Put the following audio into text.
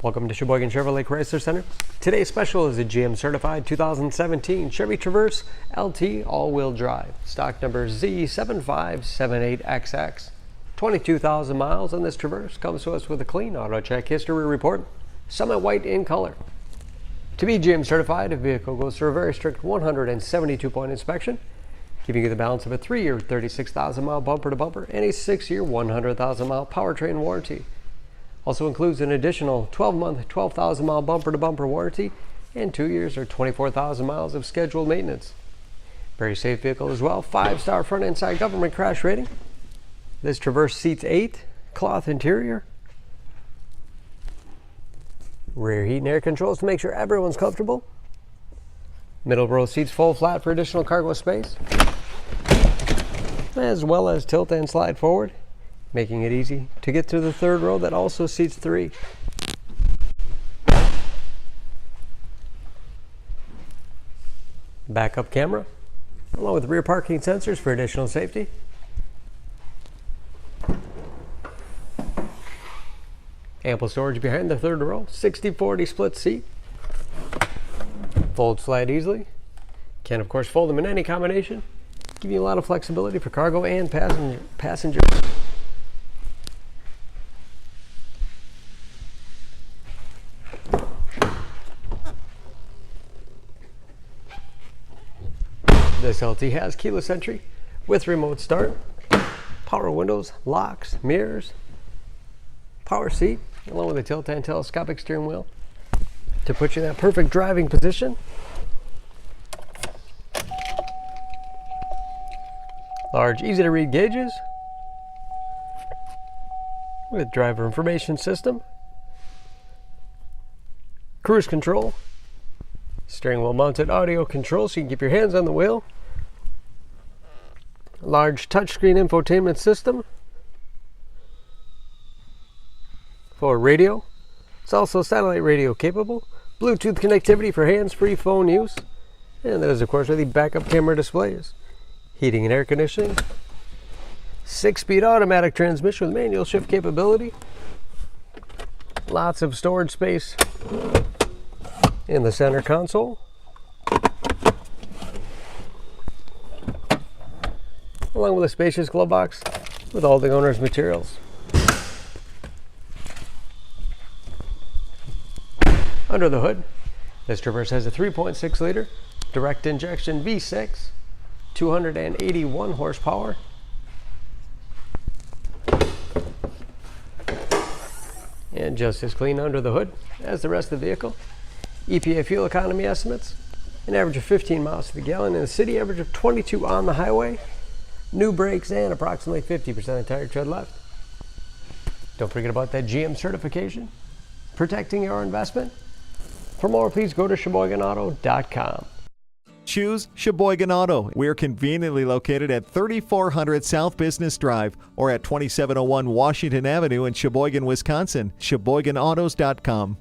Welcome to Sheboygan Chevrolet Chrysler Center. Today's special is a GM certified 2017 Chevy Traverse LT all-wheel drive. Stock number Z7578XX. 22,000 miles on this Traverse. Comes to us with a clean auto check history report. Summit white in color. To be GM certified, a vehicle goes through a very strict 172-point inspection, giving you the balance of a 3-year 36,000-mile bumper-to-bumper and a 6-year 100,000-mile powertrain warranty. Also includes an additional 12-month 12,000-mile bumper-to-bumper warranty and 2 years or 24,000 miles of scheduled maintenance. Very safe vehicle as well. 5-star front and side government crash rating. This Traverse seats 8, cloth interior. Rear heat and air controls to make sure everyone's comfortable. Middle row seats full flat for additional cargo space, as well as tilt and slide forward, making it easy to get to the third row that also seats 3. Backup camera, along with rear parking sensors for additional safety. Ample storage behind the third row, 60/40 split seat. Folds flat easily. Can of course fold them in any combination, giving you a lot of flexibility for cargo and passengers. This LT has keyless entry with remote start, power windows, locks, mirrors, power seat, along with a tilt and telescopic steering wheel to put you in that perfect driving position. Large, easy to read gauges with driver information system, cruise control, steering wheel mounted audio control so you can keep your hands on the wheel, large touchscreen infotainment system for radio. It's also satellite radio capable, Bluetooth connectivity for hands-free phone use, and that is of course where the backup camera displays. Heating and air conditioning, 6-speed automatic transmission with manual shift capability, lots of storage space in the center console, along with a spacious glove box with all the owner's materials. Under the hood, this Traverse has a 3.6-liter direct injection V6, 281 horsepower. And just as clean under the hood as the rest of the vehicle. EPA fuel economy estimates, an average of 15 miles to the gallon in the city, average of 22 on the highway, new brakes, and approximately 50% of tire tread left. Don't forget about that GM certification, protecting your investment. For more, please go to SheboyganAuto.com. Choose Sheboygan Auto. We're conveniently located at 3400 South Business Drive or at 2701 Washington Avenue in Sheboygan, Wisconsin. SheboyganAutos.com.